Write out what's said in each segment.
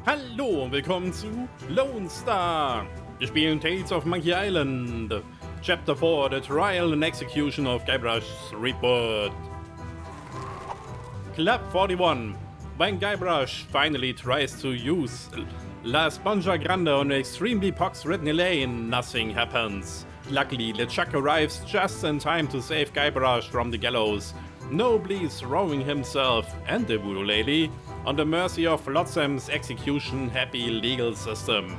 Hallo und willkommen zu Lone Star. Wir spielen Tales of Monkey Island, Chapter 4, The Trial and Execution of Guybrush Threepwood. Club 41. When Guybrush finally tries to use La Esponja Grande on an extremely pox-ridden Elaine, nothing happens. Luckily, LeChuck arrives just in time to save Guybrush from the gallows, nobly throwing himself and the voodoo lady on the mercy of Flotsam's execution-happy legal system.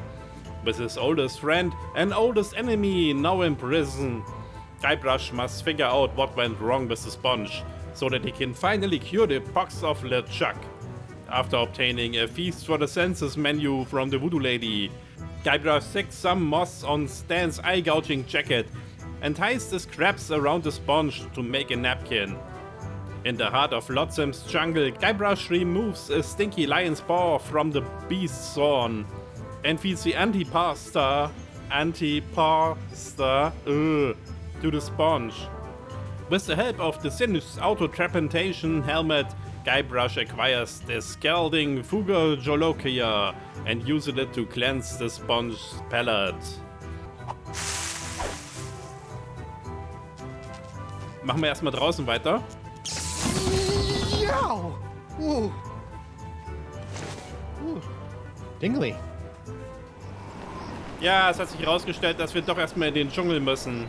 With his oldest friend and oldest enemy now in prison, Guybrush must figure out what went wrong with the sponge, so that he can finally cure the pox of LeChuck. After obtaining a feast for the senses menu from the voodoo lady, Guybrush sticks some moss on Stan's eye-gouging jacket and ties the scraps around the sponge to make a napkin. In the heart of Flotsam's jungle, Guybrush removes a stinky lion's paw from the beast's thorn and feeds the antipasta to the sponge. With the help of DeSinge's auto-trepantation helmet, Guybrush acquires the scalding Fuga and uses it to cleanse the sponge's palate. Machen wir erstmal draußen weiter. Dingley. Ja, es hat sich herausgestellt, dass wir doch erstmal in den Dschungel müssen.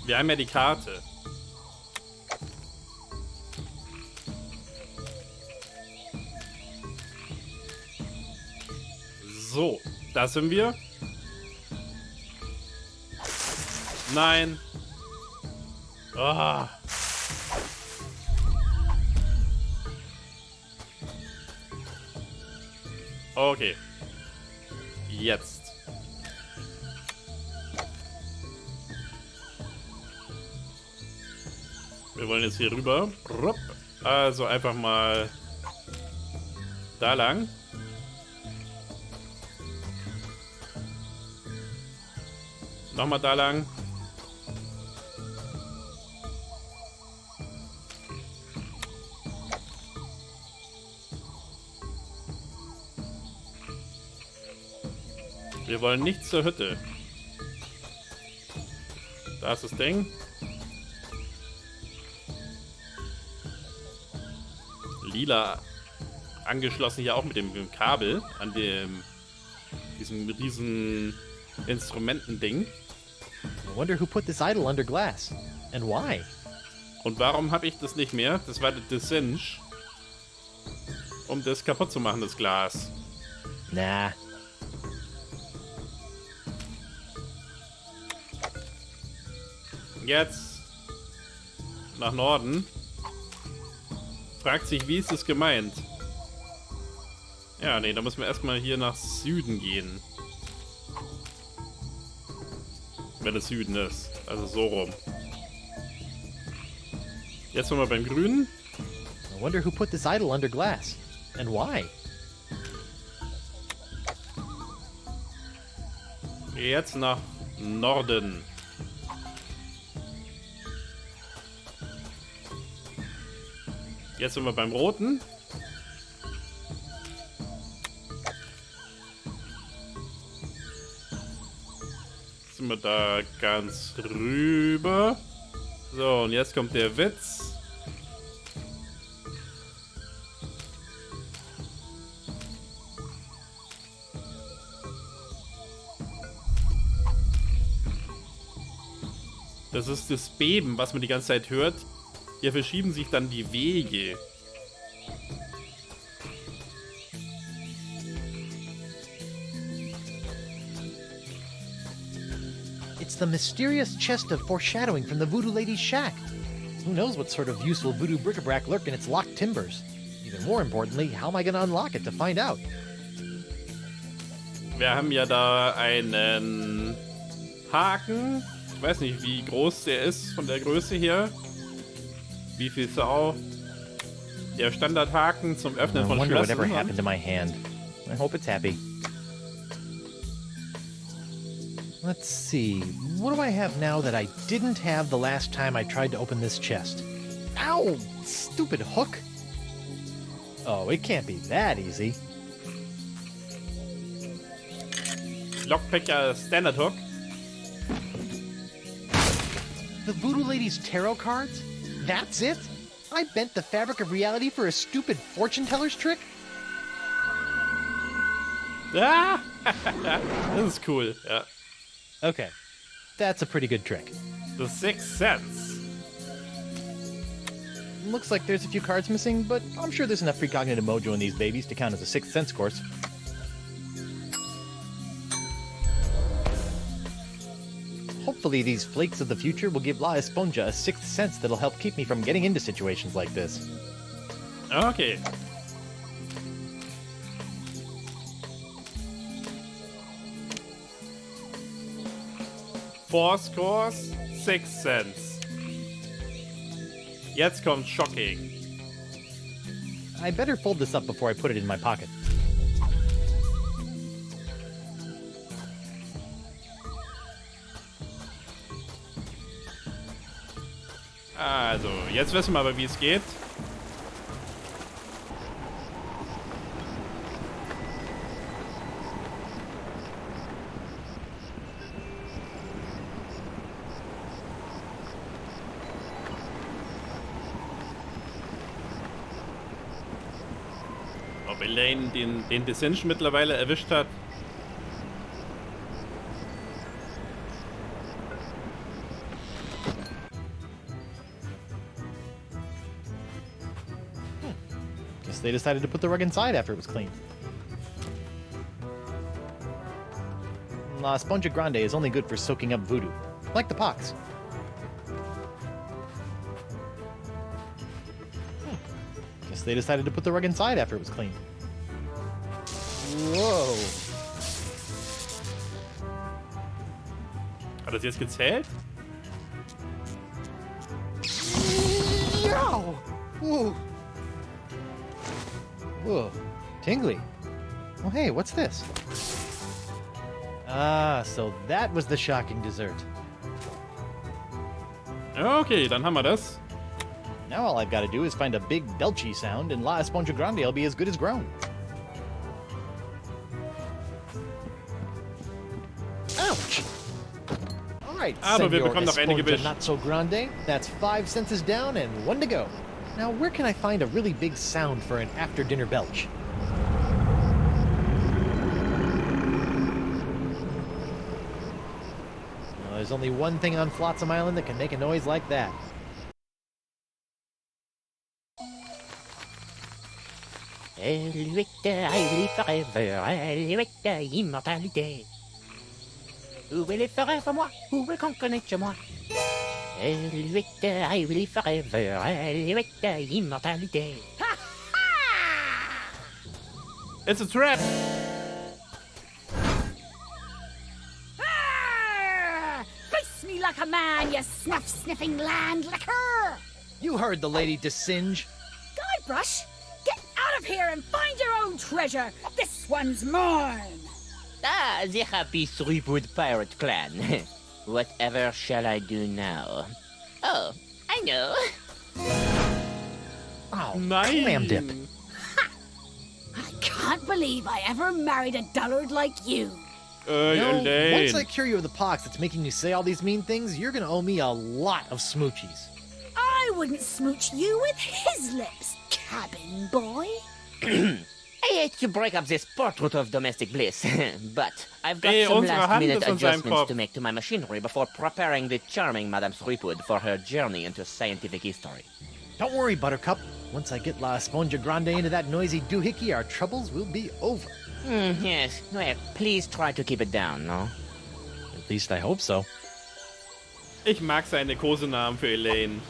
Wir haben ja die Karte. So, da sind wir. Nein. Oh. Okay. Jetzt. Wir wollen jetzt hier rüber. Also einfach mal da lang. Nochmal da lang. Wir wollen nicht zur Hütte. Da ist das Ding. Lila angeschlossen hier auch mit dem Kabel an diesem riesen Instrumentending. I wonder who put this idol under glass and why. Und warum habe ich das nicht mehr? Das war der DeSinge, um das kaputt zu machen, das Glas. Nah. Jetzt nach Norden. Fragt sich, wie ist es gemeint? Ja, nee, da müssen wir erstmal hier nach Süden gehen. Wenn es Süden ist. Also so rum. Jetzt sind wir beim Grünen. I wonder who put this idol under glass and why. Jetzt nach Norden. Jetzt sind wir beim Roten. Jetzt sind wir da ganz rüber. So, und jetzt kommt der Witz. Das ist das Beben, was man die ganze Zeit hört. Hier verschieben sich dann die Wege. It's the mysterious chest of foreshadowing from the voodoo lady's shack. Who knows what sort of useful voodoo bric-a-brac lurk in its locked timbers? Even more importantly, how am I gonna unlock it to find out? Wir haben ja da einen Haken. Ich weiß nicht, wie groß der ist von der Größe her. Wie viel Sau? Der Standardhaken zum Öffnen von I wonder Schlössern. whatever happened to my hand. I hope it's happy. Let's see. What do I have now that I didn't have the last time I tried to open this chest? Ow! Stupid hook! Oh, it can't be that easy. Lockpicker Standard Hook. The Voodoo Lady's tarot cards? That's it? I bent the fabric of reality for a stupid fortune teller's trick? Ah! Das ist cool, ja. Okay, that's a pretty good trick. The Sixth Sense. Looks like there's a few cards missing, but I'm sure there's enough precognitive mojo in these babies to count as a Sixth Sense course. Hopefully these flakes of the future will give La Esponja a sixth sense that'll help keep me from getting into situations like this. Okay. Force Course, Sixth Sense. Jetzt kommt Shocking. I better fold this up before I put it in my pocket. Also, jetzt wissen wir aber, wie es geht. Ob Elaine den DeSinge mittlerweile erwischt hat. Guess they decided to put the rug inside after it was cleaned. La Esponja Grande is only good for soaking up voodoo, like the pox. Guess they decided to put the rug inside after it was cleaned. Whoa. Hat das jetzt gezählt? Yow! Whoa. Whoa. Tingly. Oh, hey, what's this? Ah, so that was the shocking dessert. Okay, dann haben wir das. Now all I've got to do is find a big belchy sound, and La Esponja Grande will be as good as grown. Ouch! Alright, Aber wir Senor bekommen noch eine Esponja Gewicht. Not So Grande. That's 5 senses down and 1 to go. Now, where can I find a really big sound for an after-dinner belch? Well, there's only one thing on Flotsam Island that can make a noise like that. Immortalité. Où est les forêts pour moi? Où est qu'on connaît chez moi? I will forever. Immortalité. It's a trap! Face me like a man, you snuff-sniffing landlicker! You heard the lady, DeSinge. Guybrush, get out of here and find your own treasure! This one's mine! Ah, the happy Threepwood pirate clan. Whatever shall I do now? Oh, I know. Oh, Nein! clam dip. I can't believe I ever married a dullard like you. Elaine. Once I cure you of the pox that's making you say all these mean things, you're gonna owe me a lot of smoochies. I wouldn't smooch you with his lips, cabin boy. I hate to break up this portrait of domestic bliss, but I've got Hey, some unsere Hand last-minute ist an seinem adjustments Kopf. to make to my machinery before preparing the charming Madame Threepwood for her journey into scientific history. Don't worry, Buttercup. Once I get La Esponja Grande into that noisy doohickey, our troubles will be over. Yes, well, please try to keep it down, no? At least I hope so. Ich mag seine Kosenamen für Elaine.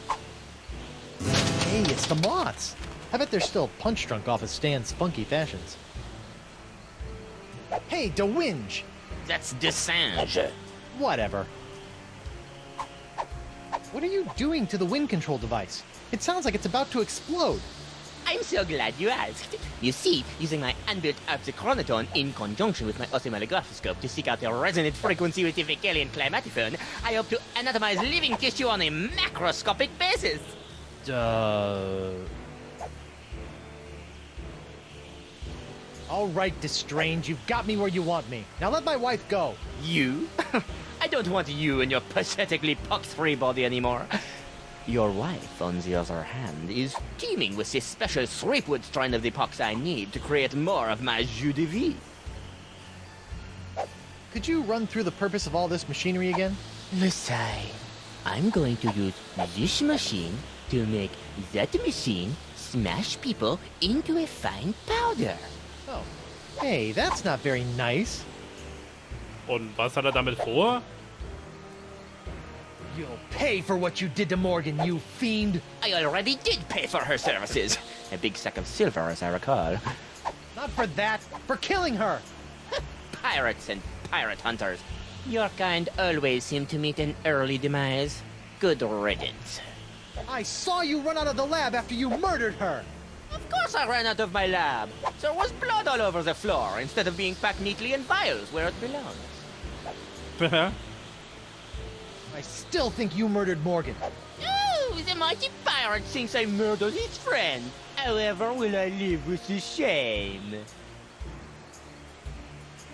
Hey, it's the Moths. I bet they're still punch-drunk off of Stan's funky fashions. Hey, DeWinge! That's DeSinge. Whatever. What are you doing to the wind control device? It sounds like it's about to explode. I'm I'm so glad you asked. You see, using my unbuilt Arpsichronoton in conjunction with my oscillographiscope to seek out the resonant frequency with the Vecalian climatophone, I hope to anatomize living tissue on a macroscopic basis. All right, DeSinge, you've got me where you want me. Now let my wife go. You? I don't want you and your pathetically pox-free body anymore. Your wife, on the other hand, is teeming with this special Threepwood strain of the pox I need to create more of my jus de vie. Could you run through the purpose of all this machinery again? Messiah, I'm going to use this machine to make that machine smash people into a fine powder. Oh. Hey, that's not very nice. Und was hat er damit vor? You'll pay for what you did to Morgan, you fiend! I already did pay for her services. A big sack of silver, as I recall. Not for that, for killing her! Pirates and pirate hunters. Your kind always seem to meet an early demise. Good riddance. I saw you run out of the lab after you murdered her! Of course I ran out of my lab. There was blood all over the floor instead of being packed neatly in vials where it belongs. I still think you murdered Morgan. Oh, the mighty pirate thinks I murdered his friend. However will I live with the shame?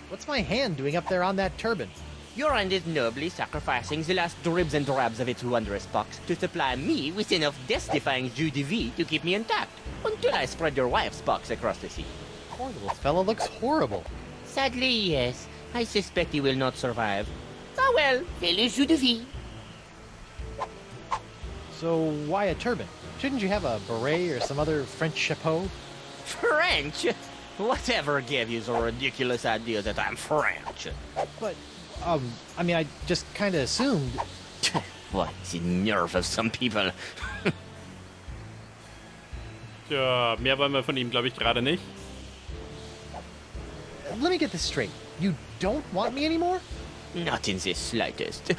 What's my hand doing up there on that turban? Your hand is nobly sacrificing the last dribs and drabs of its wondrous pox to supply me with enough death-defying jus de vie to keep me intact, until I spread your wife's pox across the sea. Poor little fella looks horrible. Sadly, yes. I suspect he will not survive. Ah well, le jus de vie. So why a turban? Shouldn't you have a beret or some other French chapeau? French? Whatever gave you the ridiculous idea that I'm French? But, I mean, I just kinda assumed... What, the nerve of some people. Tja, mehr wollen wir von ihm, glaube ich, gerade nicht. Let me get this straight. You don't want me anymore? Not in the slightest.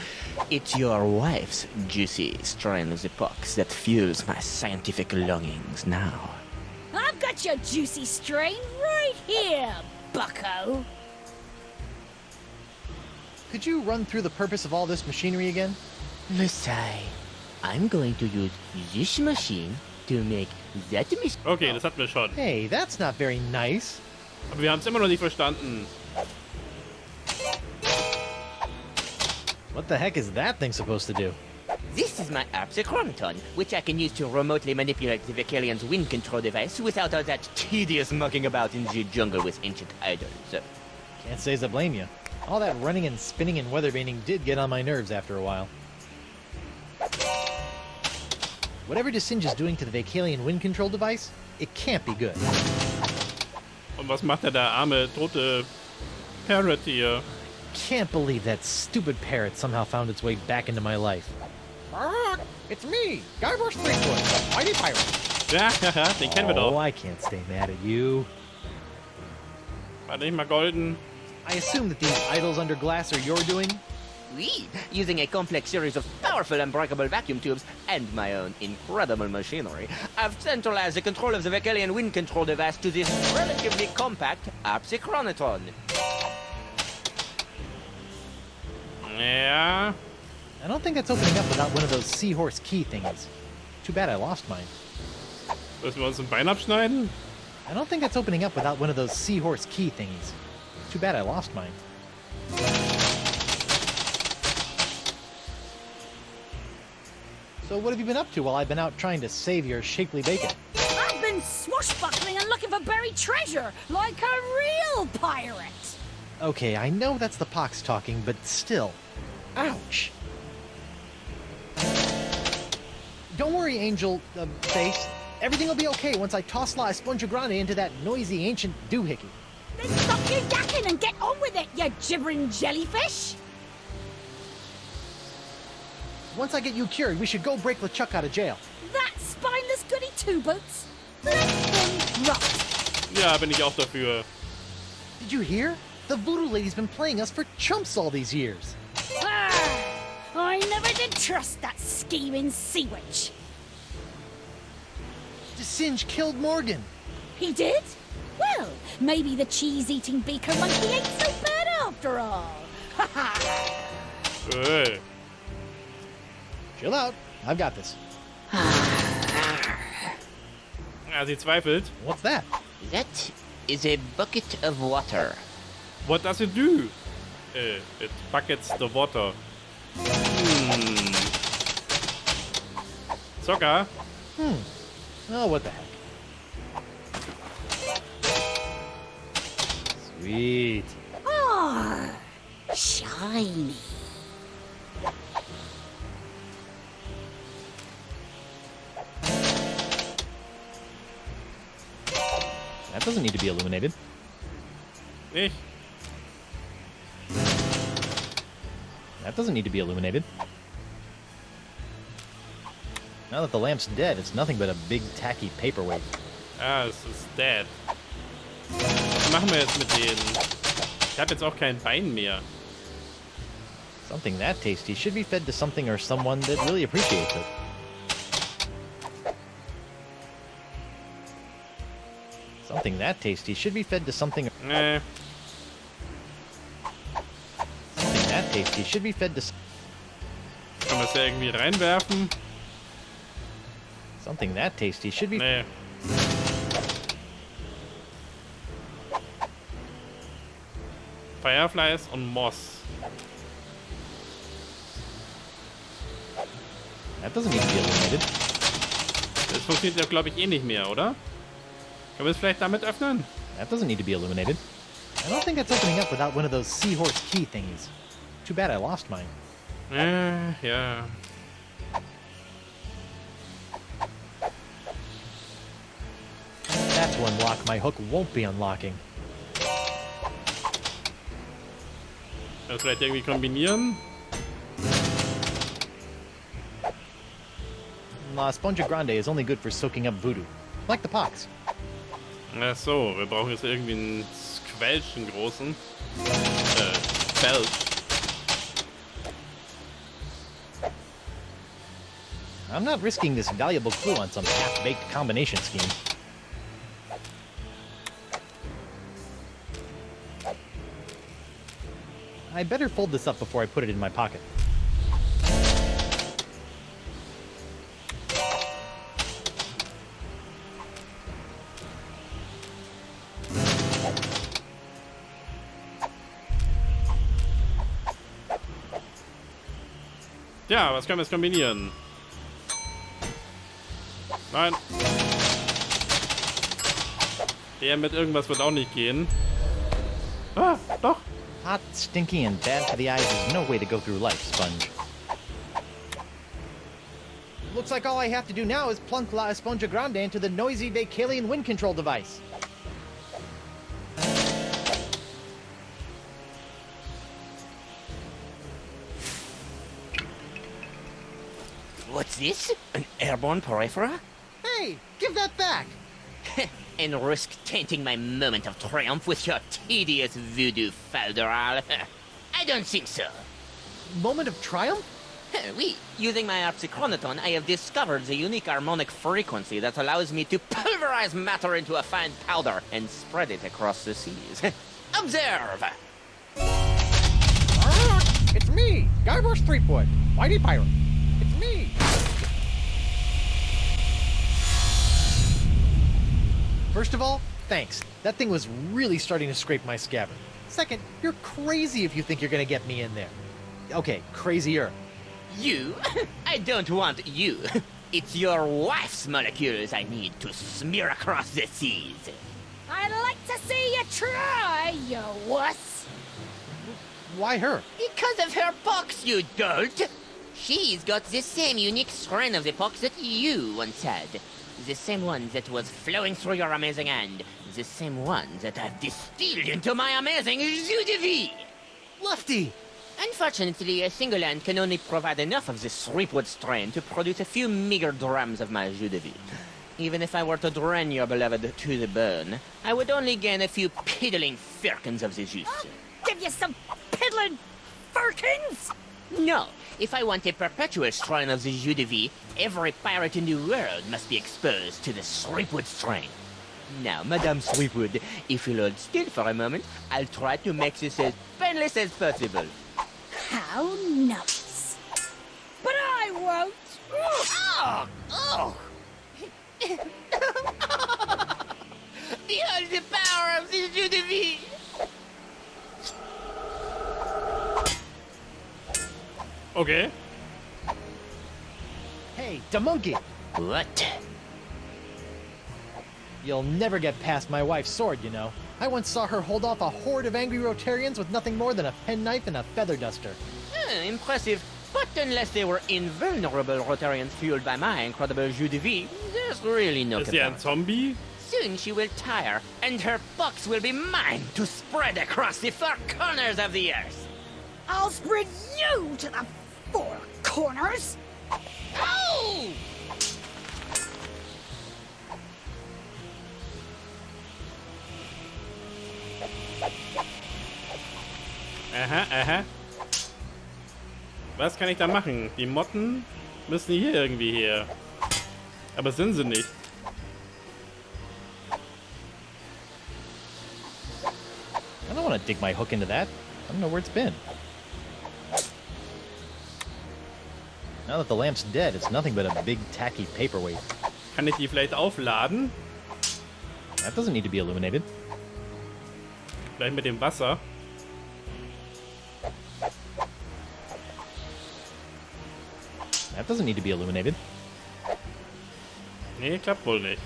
It's your wife's juicy strain of the pox that fuels my scientific longings now. I've got your juicy strain right here, bucko. Could you run through the purpose of all this machinery again? Messiah, I'm going to use this machine to make that machine. Okay, das hatten wir schon. Hey, that's not very nice. Aber wir haben es immer noch nicht verstanden. What the heck is that thing supposed to do? This is my Arpsichronoton, which I can use to remotely manipulate the Vecalian's wind control device without all that tedious mucking about in the jungle with ancient idols. Can't say as I blame you. All that running and spinning and weathervaning did get on my nerves after a while. Whatever DeSinge is doing to the Vecalian wind control device, it can't be good. Und was macht der arme, tote Parrot hier? Can't believe that stupid parrot somehow found its way back into my life. It's me, Guybrush Threepwood, mighty pirate. Ja, den kennen wir Oh, doch. I can't stay mad at you. War nicht mal golden. I assume that these idols under glass are your doing? We, using a complex series of powerful unbreakable vacuum tubes and my own incredible machinery, I've centralized the control of the Vecalian wind control device to this relatively compact Arpsichronoton. Ja. I don't think that's opening up without one of those seahorse key thingies. Too bad I lost mine. Müssen wir uns ein Bein abschneiden? I don't think that's opening up without one of those seahorse key thingies. Too bad I lost mine. So what have you been up to while I've been out trying to save your shapely bacon? I've been swashbuckling and looking for buried treasure, like a real pirate. Okay, I know that's the pox talking, but still. Ouch! Don't worry, Angel, Face. Everything will be okay once I toss La Esponja Grande into that noisy ancient doohickey. Then stop your yakking and get on with it, you gibbering jellyfish. Once I get you cured, we should go break LeChuck out of jail. That spineless goody two-boots. Let him rot. Ja, bin ich auch dafür. Did you hear? The Voodoo Lady's been playing us for chumps all these years. Ah, I never did trust that scheming sea witch. DeSinge killed Morgan. He did? Well, maybe the cheese-eating beaker monkey ain't so bad after all. Ha ha! Hey. Chill out. I've got this. Ja, sie zweifelt. What's that? That is a bucket of water. What does it do? It buckets the water. Zucker? Oh, what the heck. Sweet. Ah, shiny. That doesn't need to be illuminated. Nicht? That doesn't need to be illuminated. Now that the lamp's dead, it's nothing but a big tacky paperweight. Ah, es ist dead. Was machen wir jetzt mit denen? Ich habe jetzt auch kein Bein mehr. Something that tasty should be fed to something or someone that really appreciates it. Something that tasty should be fed to something. Nee. Something that tasty should be fed to. Kann man es ja irgendwie reinwerfen? Something that tasty should be. Nee. Fireflies und Moss. That doesn't need to be illuminated. Das funktioniert ja, glaube ich, eh nicht mehr, oder? Können wir es vielleicht damit öffnen? That doesn't need to be illuminated. I don't think it's opening up without one of those seahorse key thingies. Too bad I lost mine. Ja. That's one lock my hook won't be unlocking. Das vielleicht irgendwie kombinieren? La Esponja Grande is only good for soaking up voodoo. Like the pox. Ach so, wir brauchen jetzt irgendwie einen Squelch, einen großen. Spell. I'm not risking this valuable clue on some half-baked combination scheme. I better fold this up before I put it in my pocket. Ja, was können wir jetzt kombinieren? Nein. Der mit irgendwas wird auch nicht gehen. Ah, doch. Hot, stinky, and bad for the eyes is no way to go through life, Sponge. Looks like all I have to do now is plunk La Esponja Grande into the noisy Vacalian wind control device. What's this? An airborne periphery? Hey, give that back! And risk tainting my moment of triumph with your tedious voodoo folderol? I don't think so. Moment of triumph? Oui, using my harpsichronoton, I have discovered the unique harmonic frequency that allows me to pulverize matter into a fine powder and spread it across the seas. Observe! It's me, Guybrush Threepwood, mighty pirate. It's me! First of all, thanks. That thing was really starting to scrape my scabbard. Second, you're crazy if you think you're gonna get me in there. Okay, crazier. You? I don't want you. It's your wife's molecules I need to smear across the seas. I'd like to see you try, you wuss. Why her? Because of her pox, you dolt! She's got the same unique strain of the pox that you once had. The same one that was flowing through your amazing hand. The same one that I've distilled into my amazing jus de vie! Lefty! Unfortunately, a single hand can only provide enough of this Threepwood strain to produce a few meager drams of my jus de vie. Even if I were to drain your beloved to the bone, I would only gain a few piddling firkins of the juice. Give you some piddling firkins? No, if I want a perpetual shrine of the jeu de vie, every pirate in the world must be exposed to the Threepwood strain. Now, Madame Threepwood, if you'll hold still for a moment, I'll try to make this as painless as possible. How nice. But I won't. Oh! Oh! Behold the power of the jeu de vie! Okay. Hey, the monkey! What? You'll never get past my wife's sword, you know. I once saw her hold off a horde of angry Rotarians with nothing more than a penknife and a feather duster. Impressive. But unless they were invulnerable Rotarians fueled by my incredible jeu de vie, there's really no Ist sie ein comparison. Zombie? Soon she will tire, and her box will be mine to spread across the four corners of the earth. I'll spread you to the four corners. Oh! Aha, aha. Was kann ich da machen? Die Motten müssen hier irgendwie her. Aber sind sie nicht. I don't want to dig my hook into that. I don't know where it's been. Now that the lamp's dead, it's nothing but a big tacky paperweight. Kann ich die vielleicht aufladen? That doesn't need to be illuminated. Vielleicht mit dem Wasser. That doesn't need to be illuminated. Nee, klappt wohl nicht.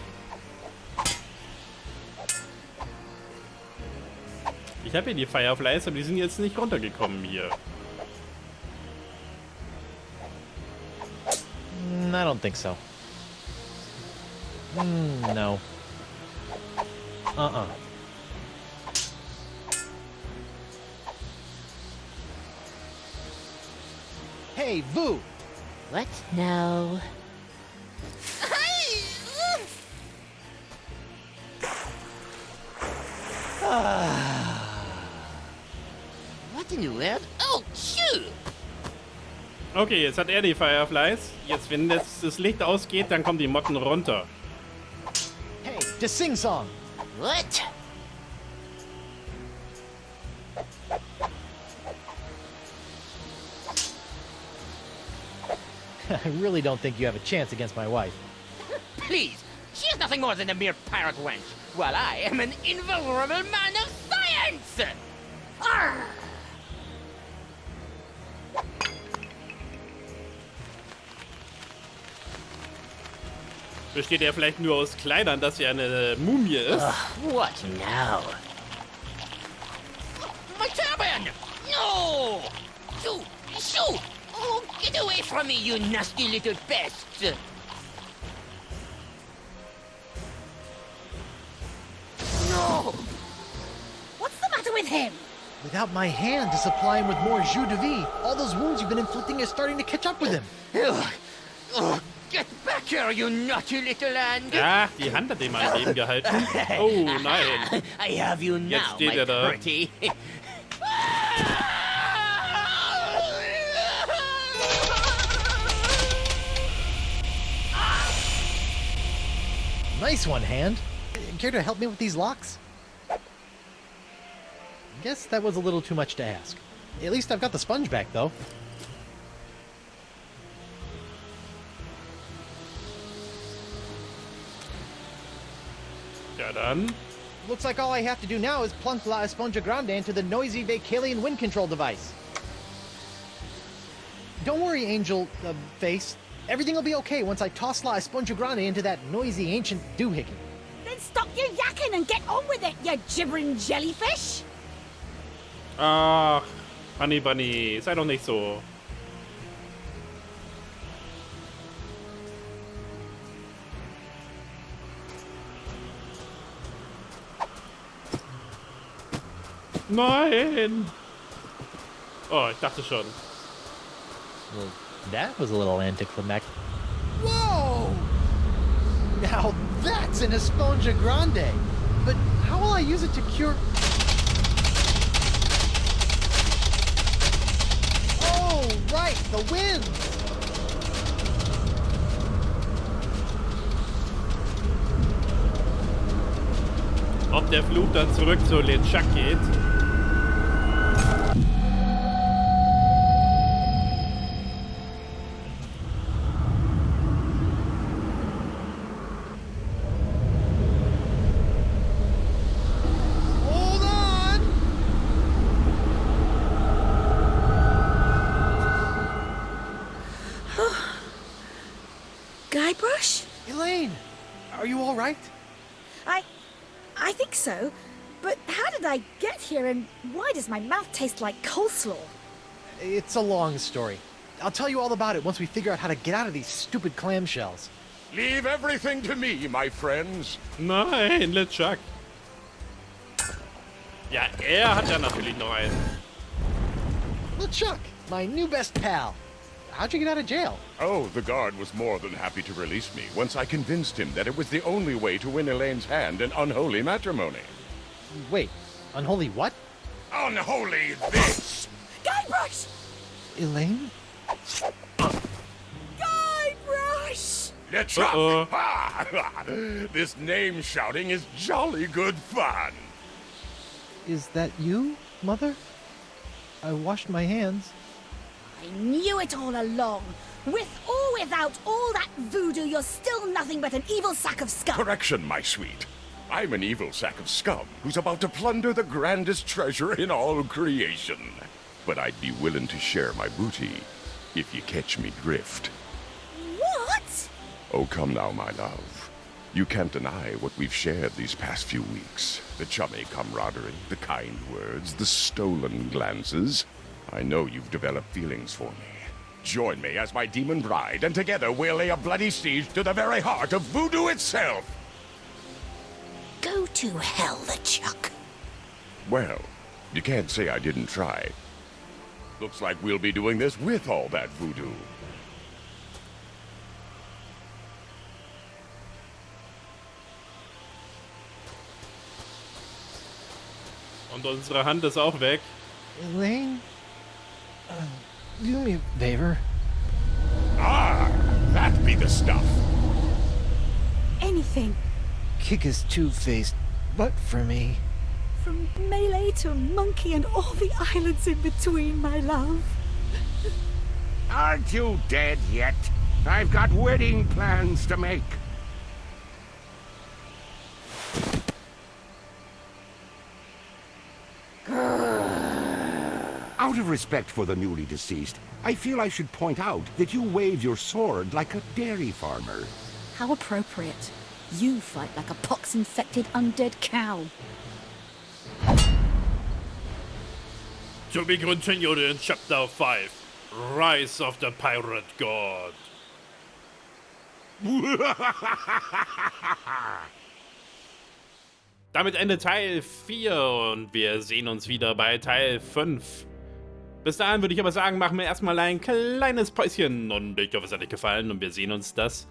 Ich habe hier die Fireflies, aber die sind jetzt nicht runtergekommen hier. I don't think so. No. Uh-uh. Hey, Voo! What? No. What in the world? Oh, shoot! Okay, jetzt hat er die Fireflies. Jetzt, wenn das Licht ausgeht, dann kommen die Motten runter. Hey, DeSinge song! What? I really don't think you have a chance against my wife. Please, she is nothing more than a mere pirate wench, while I am an invulnerable man of science! Arr! Besteht er vielleicht nur aus Kleidern, dass er eine Mumie ist? What now? My turban! No! Shoo! Shoo! Oh, get away from me, you nasty little pests! No! What's the matter with him? Without my hand to supply him with more jus de vie, all those wounds you've been inflicting are starting to catch up with him. Oh, get back here, you naughty little hand! Ja, die Hand hat ihm am Leben gehalten. Oh nein. I have you now, Jetzt steht my er da. pretty. Nice one, Hand. Care to help me with these locks? Guess that was a little too much to ask. At least I've got the sponge back, though. Ja dann. Looks like all I have to do now is plunk La Esponja Grande into the noisy Vacalian wind control device. Don't worry, Angel Face. Everything will be okay once I toss La Esponja Grande into that noisy ancient doohickey. Then stop your yakking and get on with it, you gibbering jellyfish! Ach, Honey Bunny, sei doch nicht so. Nein! Oh, ich dachte schon. Well, that was a little anticlimactic. Whoa! Now that's an Esponja Grande! But how will I use it to cure... Oh, right, the wind! Ob der Fluch dann zurück zu LeChuck geht? Guybrush? Elaine, are you all right? I think so. But how did I get here, and why does my mouth taste like coleslaw? It's a long story. I'll tell you all about it once we figure out how to get out of these stupid clamshells. Leave everything to me, my friends. Nein, LeChuck. Ja, hat ja natürlich noch einen. LeChuck, my new best pal. How'd you get out of jail? Oh, the guard was more than happy to release me once I convinced him that it was the only way to win Elaine's hand in unholy matrimony. Wait, unholy what? Unholy this! Guybrush! Elaine? Guybrush! LeChuck! This name shouting is jolly good fun. Is that you, Mother? I washed my hands. I knew it all along. With or without all that voodoo, you're still nothing but an evil sack of scum. Correction, my sweet. I'm an evil sack of scum who's about to plunder the grandest treasure in all creation. But I'd be willing to share my booty if you catch me drift. What? Oh, come now, my love. You can't deny what we've shared these past few weeks. The chummy camaraderie, the kind words, the stolen glances. I know you've developed feelings for me. Join me as my demon bride, and together we'll lay a bloody siege to the very heart of voodoo itself! Go to hell, LeChuck. Well, you can't say I didn't try. Looks like we'll be doing this with all that voodoo. Und unsere Hand ist auch weg. Elaine? Do me a favor. Ah, that be the stuff. Anything. Kick his two-faced butt for me. From Melee to Monkey and all the islands in between, my love. Aren't you dead yet? I've got wedding plans to make. Out of respect for the newly deceased, I feel I should point out that you wave your sword like a dairy farmer. How appropriate. You fight like a pox-infected undead cow. To be continued in Chapter 5. Rise of the Pirate God. Damit endet Teil 4 und wir sehen uns wieder bei Teil 5. Bis dahin würde ich aber sagen, machen wir erstmal ein kleines Päuschen und ich hoffe, es hat euch gefallen und wir sehen uns das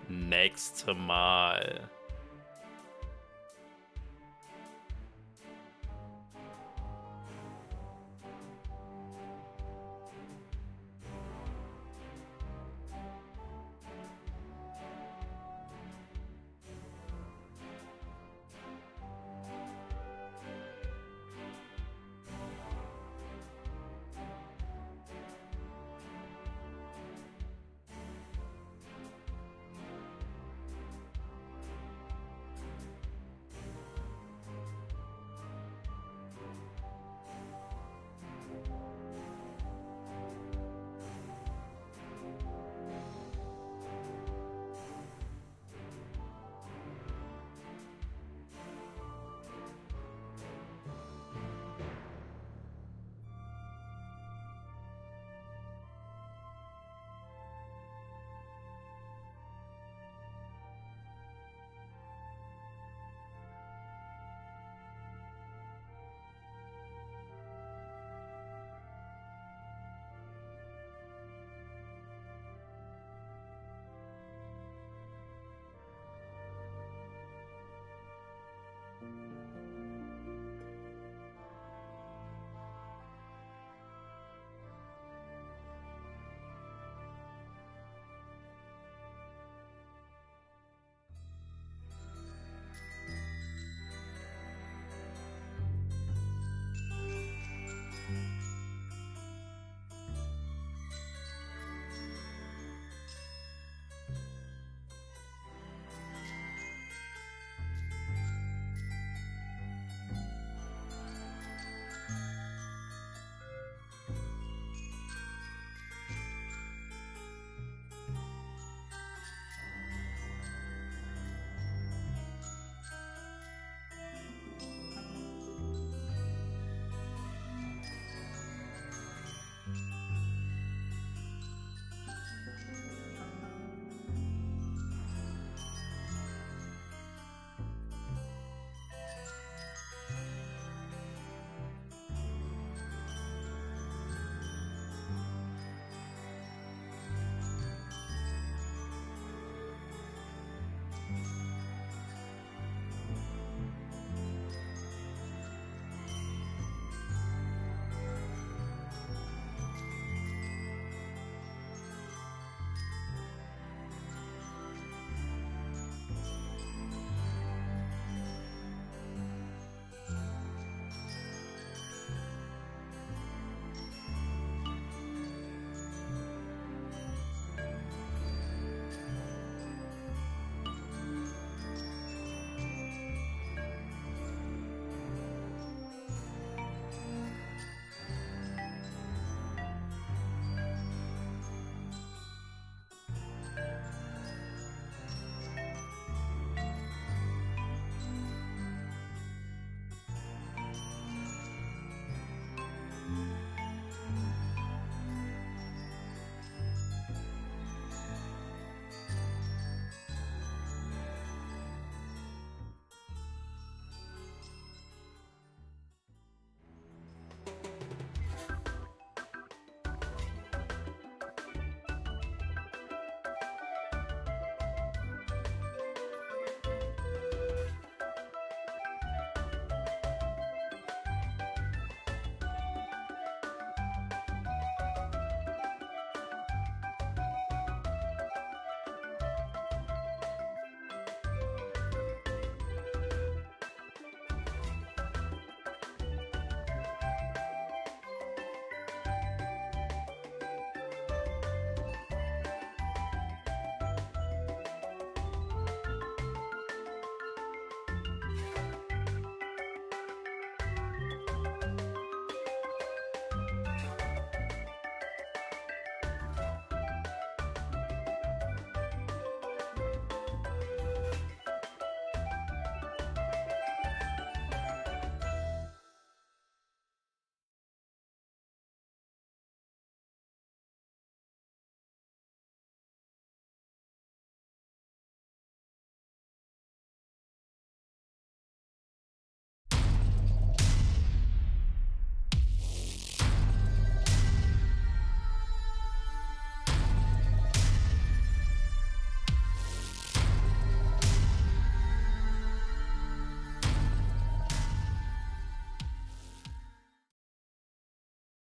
nächste Mal.